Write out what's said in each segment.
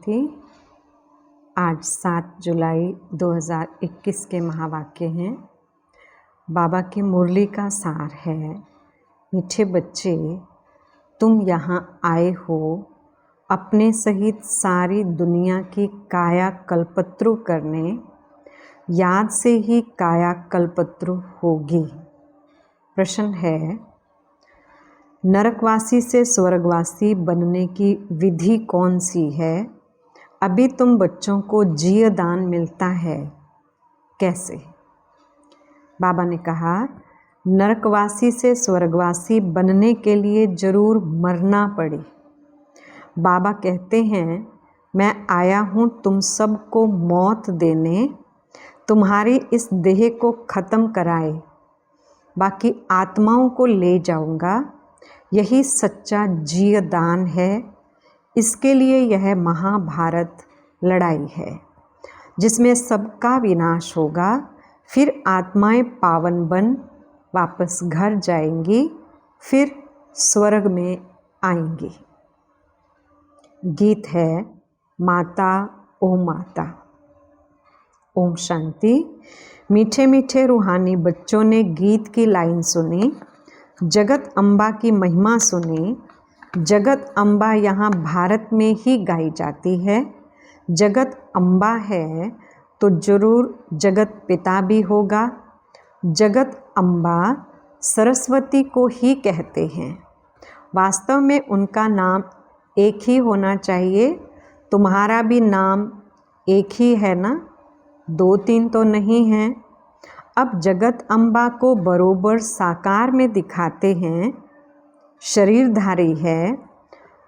शांति। आज 7 जुलाई 2021 के महावाक्य हैं। बाबा की मुरली का सार है, मीठे बच्चे तुम यहाँ आए हो अपने सहित सारी दुनिया की काया कल्पत्रु करने, याद से ही काया कल्पत्रु होगी। प्रश्न है, नरकवासी से स्वर्गवासी बनने की विधि कौन सी है? अभी तुम बच्चों को जीवदान मिलता है, कैसे? बाबा ने कहा, नरकवासी से स्वर्गवासी बनने के लिए जरूर मरना पड़े। बाबा कहते हैं, मैं आया हूँ तुम सबको मौत देने, तुम्हारी इस देह को ख़त्म कराए, बाकी आत्माओं को ले जाऊंगा। यही सच्चा जीवदान है। इसके लिए यह महाभारत लड़ाई है, जिसमें सबका विनाश होगा। फिर आत्माएं पावन बन वापस घर जाएंगी, फिर स्वर्ग में आएंगी। गीत है माता ओ माता। ओम शांति। मीठे मीठे रूहानी बच्चों ने गीत की लाइन सुनी, जगत अम्बा की महिमा सुनी। जगत अम्बा यहाँ भारत में ही गाई जाती है। जगत अम्बा है तो जरूर जगत पिता भी होगा। जगत अम्बा सरस्वती को ही कहते हैं। वास्तव में उनका नाम एक ही होना चाहिए। तुम्हारा भी नाम एक ही है ना, 2-3 तो नहीं हैं। अब जगत अम्बा को बरोबर साकार में दिखाते हैं। शरीरधारी है,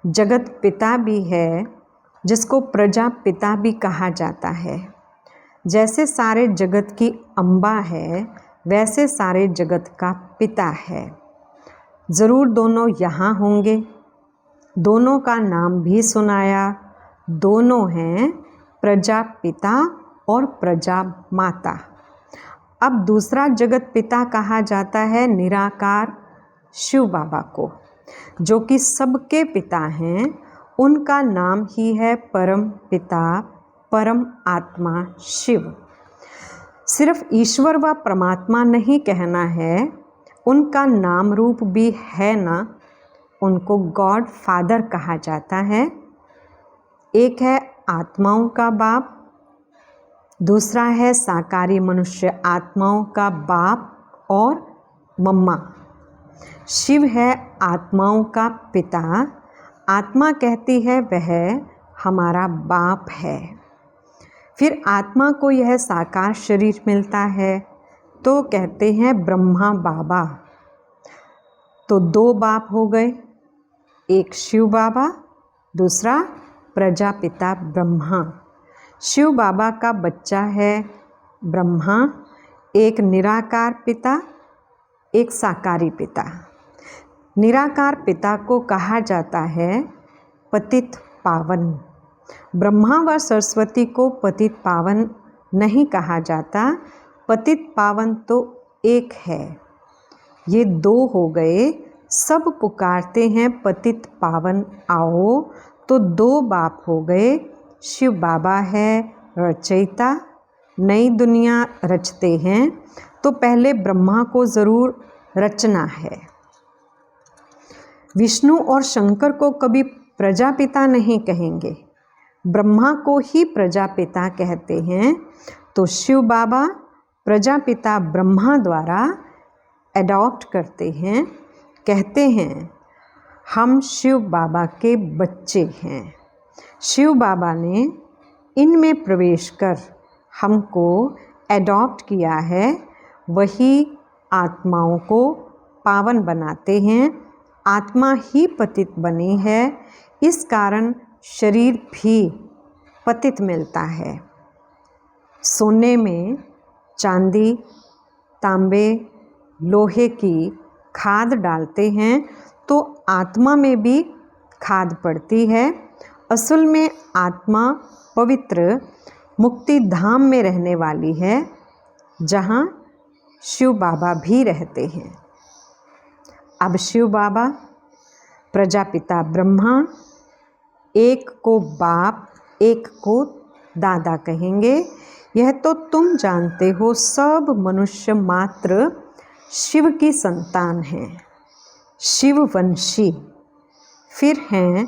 जगत पिता भी है, जिसको प्रजा पिता भी कहा जाता है। जैसे सारे जगत की अम्बा है, वैसे सारे जगत का पिता है। ज़रूर दोनों यहाँ होंगे। दोनों का नाम भी सुनाया। दोनों हैं प्रजा पिता और प्रजा माता। अब दूसरा जगत पिता कहा जाता है निराकार शिव बाबा को, जो कि सबके पिता हैं। उनका नाम ही है परम पिता, परम आत्मा शिव। सिर्फ ईश्वर व परमात्मा नहीं कहना है, उनका नाम रूप भी है ना। उनको गॉड फादर कहा जाता है। एक है आत्माओं का बाप, दूसरा है साकारी मनुष्य आत्माओं का बाप और मम्मा। शिव है आत्माओं का पिता। आत्मा कहती है वह हमारा बाप है। फिर आत्मा को यह साकार शरीर मिलता है तो कहते हैं ब्रह्मा बाबा। तो 2 बाप हो गए, एक शिव बाबा, दूसरा प्रजापिता ब्रह्मा। शिव बाबा का बच्चा है ब्रह्मा, एक निराकार पिता, एक साकारी पिता। निराकार पिता को कहा जाता है पतित पावन। ब्रह्मा व सरस्वती को पतित पावन नहीं कहा जाता। पतित पावन तो एक है, ये 2 हो गए। सब पुकारते हैं पतित पावन आओ, तो 2 बाप हो गए। शिव बाबा है रचयिता, नई दुनिया रचते हैं, तो पहले ब्रह्मा को ज़रूर रचना है। विष्णु और शंकर को कभी प्रजापिता नहीं कहेंगे, ब्रह्मा को ही प्रजापिता कहते हैं। तो शिव बाबा प्रजापिता ब्रह्मा द्वारा एडॉप्ट करते हैं, कहते हैं हम शिव बाबा के बच्चे हैं। शिव बाबा ने इनमें प्रवेश कर हमको एडॉप्ट किया है। वही आत्माओं को पावन बनाते हैं। आत्मा ही पतित बनी है, इस कारण शरीर भी पतित मिलता है। सोने में चांदी, तांबे, लोहे की खाद डालते हैं तो आत्मा में भी खाद पड़ती है। असल में आत्मा पवित्र मुक्ति धाम में रहने वाली है, जहाँ शिव बाबा भी रहते हैं। अब शिव बाबा, प्रजापिता ब्रह्मा, एक को बाप एक को दादा कहेंगे। यह तो तुम जानते हो, सब मनुष्य मात्र शिव की संतान हैं, शिववंशी। फिर हैं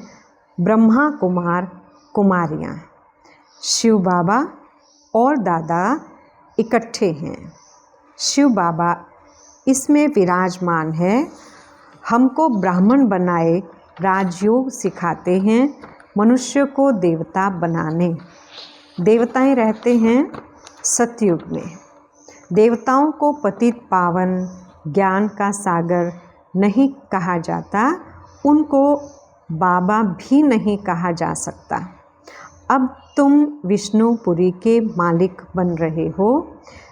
ब्रह्मा कुमार कुमारियाँ। शिव बाबा और दादा इकट्ठे हैं। शिव बाबा इसमें विराजमान है, हमको ब्राह्मण बनाए राजयोग सिखाते हैं, मनुष्य को देवता बनाने। देवताएं रहते हैं सतयुग में। देवताओं को पतित पावन ज्ञान का सागर नहीं कहा जाता, उनको बाबा भी नहीं कहा जा सकता। अब तुम विष्णुपुरी के मालिक बन रहे हो।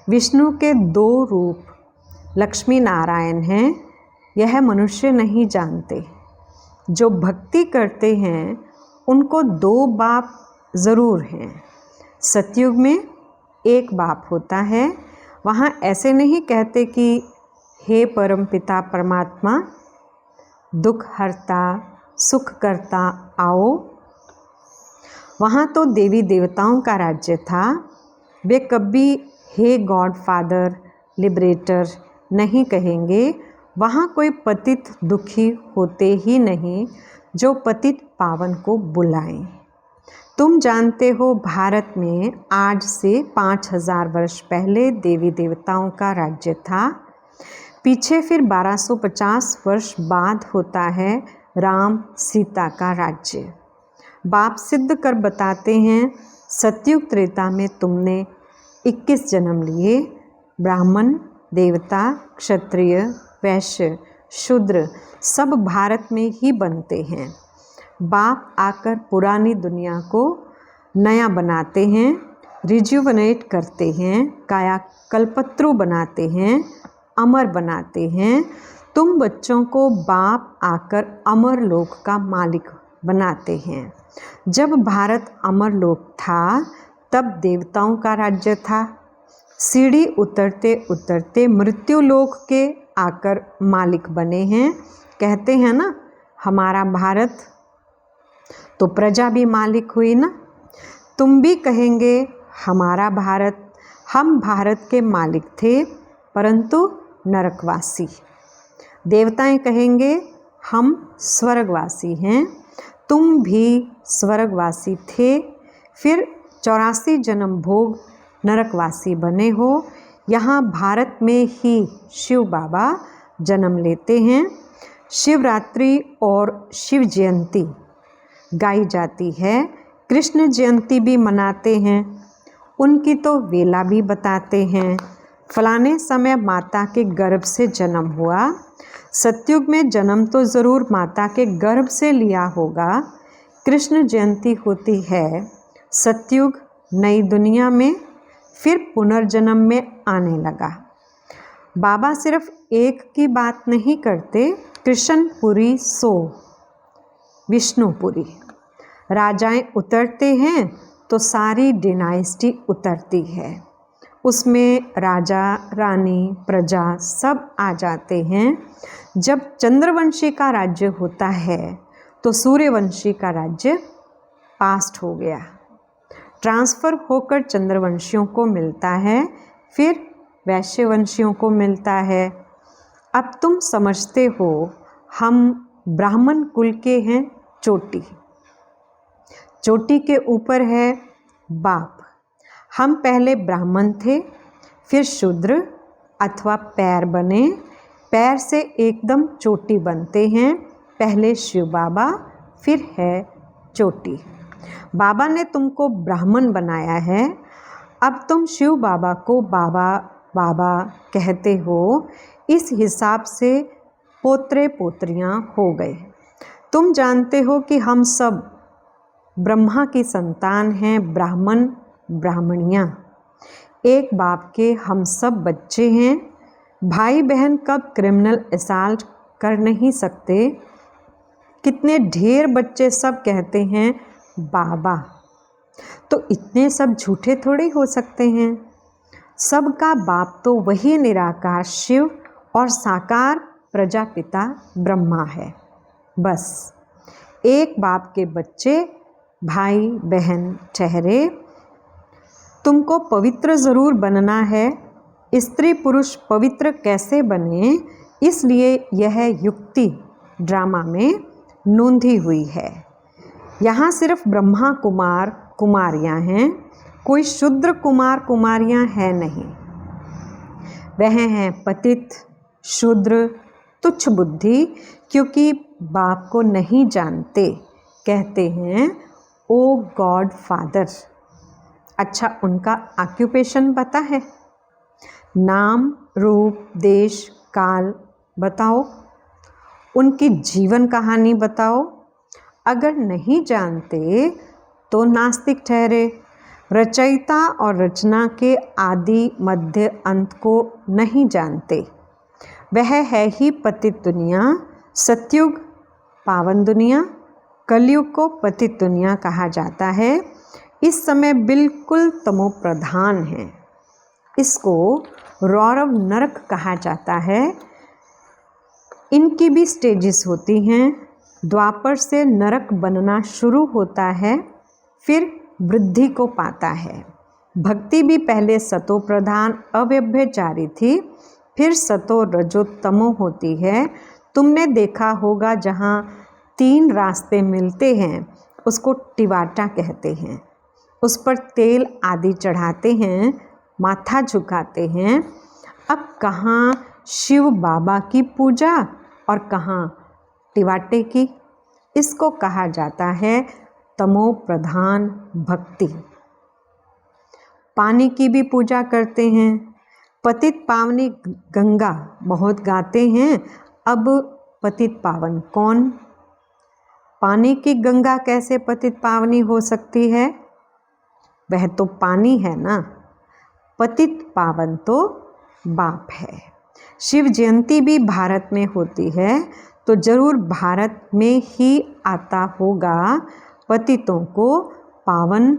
विष्णु के 2 रूप लक्ष्मी नारायण हैं, यह मनुष्य नहीं जानते। जो भक्ति करते हैं उनको 2 बाप ज़रूर हैं। सतयुग में एक बाप होता है। वहाँ ऐसे नहीं कहते कि हे परमपिता परमात्मा, दुख हरता सुख करता आओ। वहाँ तो देवी देवताओं का राज्य था। वे कभी हे गॉड फादर लिबरेटर नहीं कहेंगे। वहाँ कोई पतित दुखी होते ही नहीं जो पतित पावन को बुलाएं। तुम जानते हो, भारत में आज से 5000 वर्ष पहले देवी देवताओं का राज्य था। पीछे फिर 1250 वर्ष बाद होता है राम सीता का राज्य। बाप सिद्ध कर बताते हैं, सतयुग त्रेता में तुमने 21 जन्म लिए। ब्राह्मण, देवता, क्षत्रिय, वैश्य, शूद्र सब भारत में ही बनते हैं। बाप आकर पुरानी दुनिया को नया बनाते हैं, रिजुवनेट करते हैं, काया कल्पत्रु बनाते हैं, अमर बनाते हैं। तुम बच्चों को बाप आकर अमर लोक का मालिक बनाते हैं। जब भारत अमर लोक था तब देवताओं का राज्य था। सीढ़ी उतरते उतरते मृत्यु लोक के आकर मालिक बने हैं। कहते हैं ना, हमारा भारत, तो प्रजा भी मालिक हुई ना। तुम भी कहेंगे हमारा भारत, हम भारत के मालिक थे परंतु नरकवासी। देवताएं कहेंगे हम स्वर्गवासी हैं, तुम भी स्वर्गवासी थे, फिर 84 जन्म भोग नरकवासी बने हो। यहाँ भारत में ही शिव बाबा जन्म लेते हैं। शिवरात्रि और शिव जयंती गाई जाती है। कृष्ण जयंती भी मनाते हैं, उनकी तो वेला भी बताते हैं। फलाने समय माता के गर्भ से जन्म हुआ। सतयुग में जन्म तो ज़रूर माता के गर्भ से लिया होगा। कृष्ण जयंती होती है सतयुग नई दुनिया में, फिर पुनर्जन्म में आने लगा। बाबा सिर्फ एक की बात नहीं करते, कृष्णपुरी सो विष्णुपुरी। राजाएं उतरते हैं तो सारी डिनाइस्टी उतरती है। उसमें राजा रानी प्रजा सब आ जाते हैं। जब चंद्रवंशी का राज्य होता है तो सूर्यवंशी का राज्य पास्ट हो गया, ट्रांसफ़र होकर चंद्रवंशियों को मिलता है, फिर वैश्यवंशियों को मिलता है। अब तुम समझते हो, हम ब्राह्मण कुल के हैं चोटी, चोटी के ऊपर है बाप। हम पहले ब्राह्मण थे, फिर शूद्र अथवा पैर बने, पैर से एकदम चोटी बनते हैं। पहले शिव बाबा, फिर है चोटी। बाबा ने तुमको ब्राह्मण बनाया है। अब तुम शिव बाबा को बाबा बाबा कहते हो। इस हिसाब से पोतरे पोतरियाँ हो गए। तुम जानते हो कि हम सब ब्रह्मा की संतान हैं, ब्राह्मण ब्राह्मणियाँ। एक बाप के हम सब बच्चे हैं। भाई बहन कब क्रिमिनल असॉल्ट कर नहीं सकते। कितने ढेर बच्चे सब कहते हैं बाबा, तो इतने सब झूठे थोड़े हो सकते हैं। सबका बाप तो वही निराकार शिव और साकार प्रजापिता ब्रह्मा है। बस एक बाप के बच्चे भाई बहन ठहरे। तुमको पवित्र ज़रूर बनना है। स्त्री पुरुष पवित्र कैसे बने, इसलिए यह युक्ति ड्रामा में नोंधी हुई है। यहाँ सिर्फ ब्रह्मा कुमार कुमारियाँ हैं, कोई शूद्र कुमार कुमारियाँ हैं नहीं। वह हैं पतित, शूद्र, तुच्छ बुद्धि, क्योंकि बाप को नहीं जानते। कहते हैं ओ गॉड फादर। अच्छा, उनका ऑक्यूपेशन पता है? नाम, रूप, देश, काल बताओ। उनकी जीवन कहानी बताओ। अगर नहीं जानते तो नास्तिक ठहरे। रचयिता और रचना के आदि मध्य अंत को नहीं जानते। वह है ही पतित दुनिया। सतयुग पावन दुनिया, कलयुग को पतित दुनिया कहा जाता है। इस समय बिल्कुल तमो प्रधान है। इसको रौरव नरक कहा जाता है। इनकी भी स्टेजेस होती हैं। द्वापर से नरक बनना शुरू होता है, फिर वृद्धि को पाता है। भक्ति भी पहले सतो प्रधान अव्यभिचारी थी, फिर सतो रजो तमो होती है। तुमने देखा होगा जहाँ 3 रास्ते मिलते हैं उसको टिवाटा कहते हैं। उस पर तेल आदि चढ़ाते हैं, माथा झुकाते हैं। अब कहाँ शिव बाबा की पूजा और कहाँ टिवाटे की। इसको कहा जाता है तमो प्रधान भक्ति। पानी की भी पूजा करते हैं। पतित पावनी गंगा बहुत गाते हैं। अब पतित पावन कौन? पानी की गंगा कैसे पतित पावनी हो सकती है? वह तो पानी है ना। पतित पावन तो बाप है। शिव जयंती भी भारत में होती है, तो जरूर भारत में ही आता होगा पतितों को पावन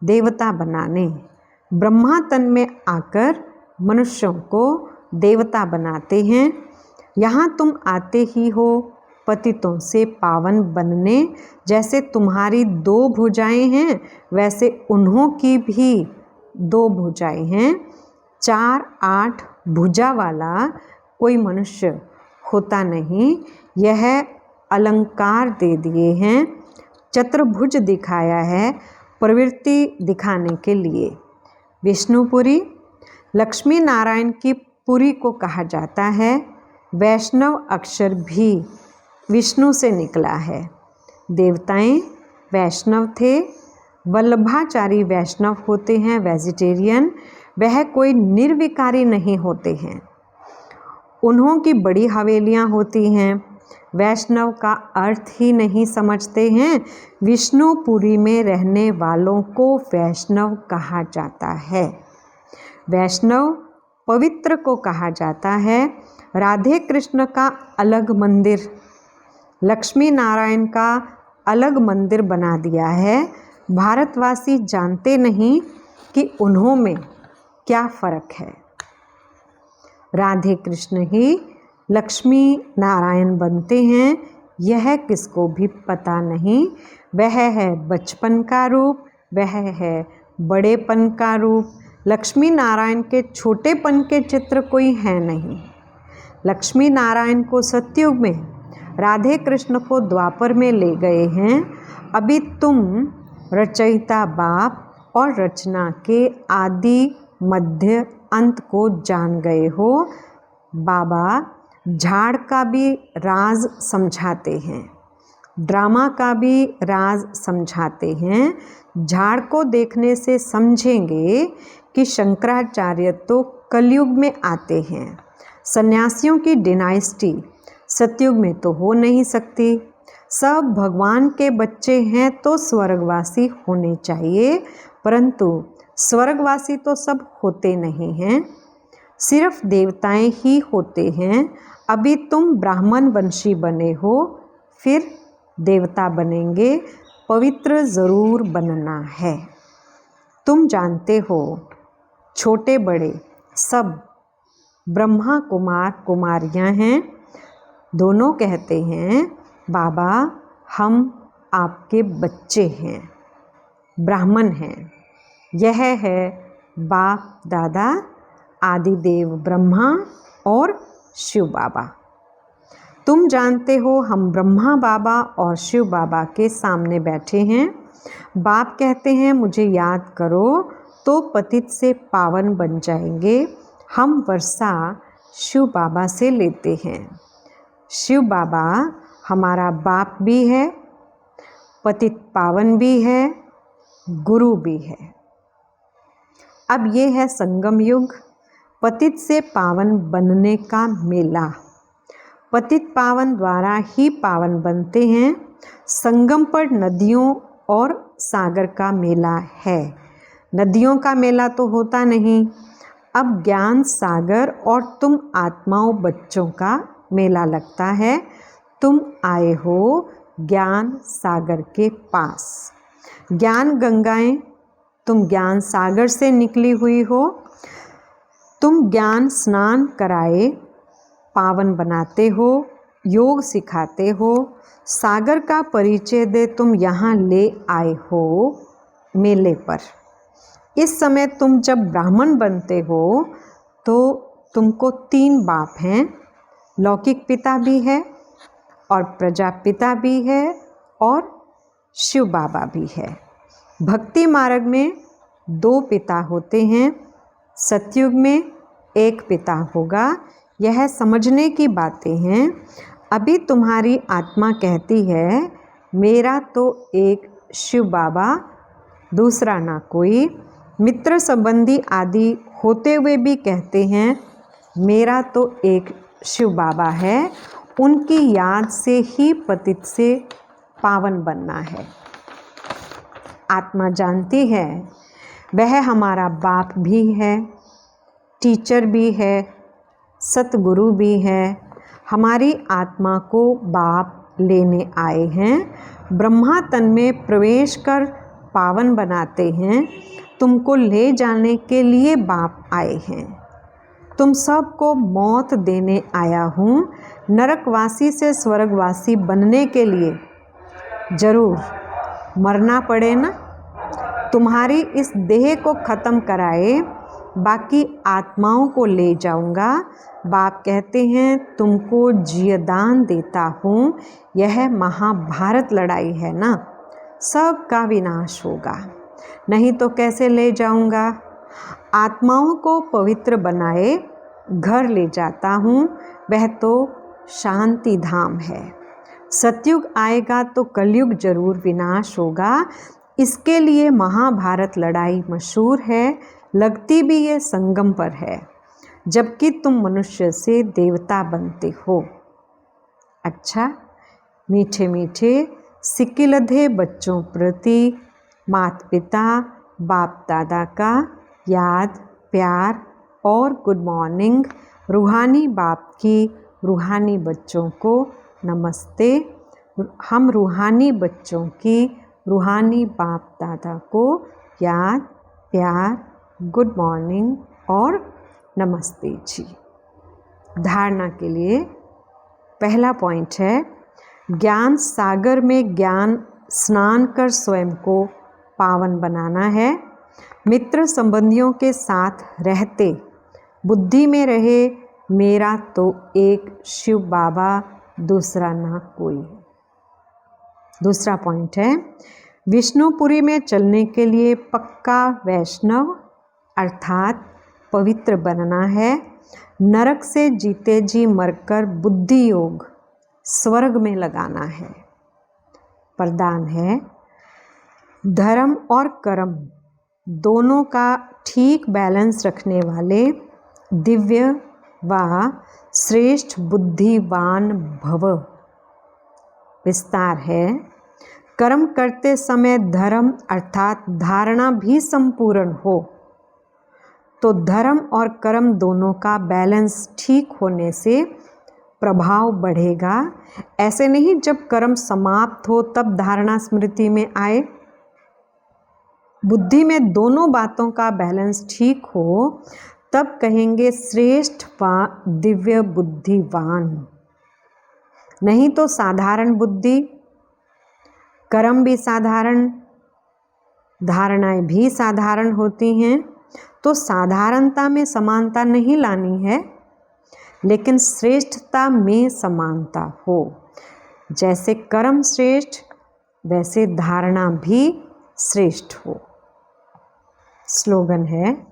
देवता बनाने। ब्रह्मा तन में आकर मनुष्यों को देवता बनाते हैं। यहाँ तुम आते ही हो पतितों से पावन बनने। जैसे तुम्हारी 2 भुजाएं हैं, वैसे उन्हों की भी 2 भुजाएं हैं। 4, 8 भुजा वाला कोई मनुष्य होता नहीं। यह अलंकार दे दिए हैं। चतुर्भुज दिखाया है प्रवृत्ति दिखाने के लिए। विष्णुपुरी, लक्ष्मी नारायण की पुरी को कहा जाता है। वैष्णव अक्षर भी विष्णु से निकला है। देवताएं वैष्णव थे। वल्लभाचारी वैष्णव होते हैं, वेजिटेरियन। वह कोई निर्विकारी नहीं होते हैं। उन्हों की बड़ी हवेलियां होती हैं। वैष्णव का अर्थ ही नहीं समझते हैं। विष्णुपुरी में रहने वालों को वैष्णव कहा जाता है। वैष्णव पवित्र को कहा जाता है। राधे कृष्ण का अलग मंदिर, लक्ष्मी नारायण का अलग मंदिर बना दिया है। भारतवासी जानते नहीं कि उन्हों में क्या फ़र्क है। राधे कृष्ण ही लक्ष्मी नारायण बनते हैं, यह किसको भी पता नहीं। वह है बचपन का रूप, वह है बड़ेपन का रूप। लक्ष्मी नारायण के छोटेपन के चित्र कोई है नहीं। लक्ष्मी नारायण को सतयुग में, राधे कृष्ण को द्वापर में ले गए हैं। अभी तुम रचयिता बाप और रचना के आदि मध्य अंत को जान गए हो। बाबा झाड़ का भी राज समझाते हैं, ड्रामा का भी राज समझाते हैं। झाड़ को देखने से समझेंगे कि शंकराचार्य तो कलयुग में आते हैं। सन्यासियों की डिनाइस्टी सतयुग में तो हो नहीं सकती। सब भगवान के बच्चे हैं तो स्वर्गवासी होने चाहिए, परंतु स्वर्गवासी तो सब होते नहीं हैं, सिर्फ देवताएं ही होते हैं। अभी तुम ब्राह्मण वंशी बने हो, फिर देवता बनेंगे। पवित्र ज़रूर बनना है। तुम जानते हो छोटे बड़े सब ब्रह्मा कुमार कुमारियां हैं। दोनों कहते हैं बाबा हम आपके बच्चे हैं, ब्राह्मण हैं। यह है बाप दादा आदिदेव ब्रह्मा और शिव बाबा। तुम जानते हो हम ब्रह्मा बाबा और शिव बाबा के सामने बैठे हैं। बाप कहते हैं मुझे याद करो तो पतित से पावन बन जाएंगे। हम वर्षा शिव बाबा से लेते हैं। शिव बाबा हमारा बाप भी है, पतित पावन भी है, गुरु भी है। अब ये है संगम युग, पतित से पावन बनने का मेला। पतित पावन द्वारा ही पावन बनते हैं। संगम पर नदियों और सागर का मेला है। नदियों का मेला तो होता नहीं। अब ज्ञान सागर और तुम आत्माओं बच्चों का मेला लगता है। तुम आए हो ज्ञान सागर के पास। ज्ञान गंगाएं, तुम ज्ञान सागर से निकली हुई हो। तुम ज्ञान स्नान कराए पावन बनाते हो, योग सिखाते हो। सागर का परिचय दे तुम यहाँ ले आए हो मेले पर। इस समय तुम जब ब्राह्मण बनते हो तो तुमको 3 बाप हैं, लौकिक पिता भी है और प्रजापिता भी है और शिव बाबा भी है। भक्ति मार्ग में 2 पिता होते हैं, सतयुग में 1 पिता होगा। यह समझने की बातें हैं। अभी तुम्हारी आत्मा कहती है मेरा तो एक शिव बाबा, दूसरा ना कोई। मित्र संबंधी आदि होते हुए भी कहते हैं मेरा तो एक शिव बाबा है। उनकी याद से ही पतित से पावन बनना है। आत्मा जानती है वह हमारा बाप भी है, टीचर भी है, सतगुरु भी है। हमारी आत्मा को बाप लेने आए हैं। ब्रह्मा तन में प्रवेश कर पावन बनाते हैं। तुमको ले जाने के लिए बाप आए हैं। तुम सबको मौत देने आया हूँ। नरकवासी से स्वर्गवासी बनने के लिए जरूर मरना पड़े ना। तुम्हारी इस देह को ख़त्म कराए बाकी आत्माओं को ले जाऊंगा। बाप कहते हैं तुमको जीवदान देता हूँ। यह महाभारत लड़ाई है ना, सबका विनाश होगा, नहीं तो कैसे ले जाऊंगा। आत्माओं को पवित्र बनाए घर ले जाता हूँ। वह तो शांति धाम है। सतयुग आएगा तो कलयुग जरूर विनाश होगा। इसके लिए महाभारत लड़ाई मशहूर है। लगती भी ये संगम पर है, जबकि तुम मनुष्य से देवता बनते हो। अच्छा, मीठे मीठे सिक्किलधे बच्चों प्रति माता पिता बाप दादा का याद, प्यार और गुड मॉर्निंग। रूहानी बाप की रूहानी बच्चों को नमस्ते। हम रूहानी बच्चों की रूहानी बाप दादा को याद, प्यार, गुड मॉर्निंग और नमस्ते जी। धारणा के लिए पहला पॉइंट है ज्ञान सागर में ज्ञान स्नान कर स्वयं को पावन बनाना है। मित्र संबंधियों के साथ रहते बुद्धि में रहे मेरा तो एक शिव बाबा, दूसरा ना कोई। दूसरा पॉइंट है विष्णुपुरी में चलने के लिए पक्का वैष्णव अर्थात पवित्र बनना है। नरक से जीते जी मरकर बुद्धि योग स्वर्ग में लगाना है। वरदान है धर्म और कर्म दोनों का ठीक बैलेंस रखने वाले दिव्य व श्रेष्ठ बुद्धिवान भव। विस्तार है कर्म करते समय धर्म अर्थात धारणा भी संपूर्ण हो तो धर्म और कर्म दोनों का बैलेंस ठीक होने से प्रभाव बढ़ेगा। ऐसे नहीं जब कर्म समाप्त हो तब धारणा स्मृति में आए। बुद्धि में दोनों बातों का बैलेंस ठीक हो तब कहेंगे श्रेष्ठ व दिव्य बुद्धिवान। नहीं तो साधारण बुद्धि कर्म भी साधारण, धारणाएं भी साधारण होती हैं। तो साधारणता में समानता नहीं लानी है, लेकिन श्रेष्ठता में समानता हो। जैसे कर्म श्रेष्ठ, वैसे धारणा भी श्रेष्ठ हो। स्लोगन है,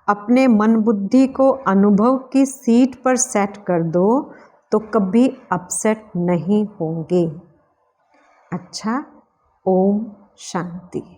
अपने मन बुद्धि को अनुभव की सीट पर सेट कर दो तो कभी अपसेट नहीं होंगे। अच्छा, ओम शांति।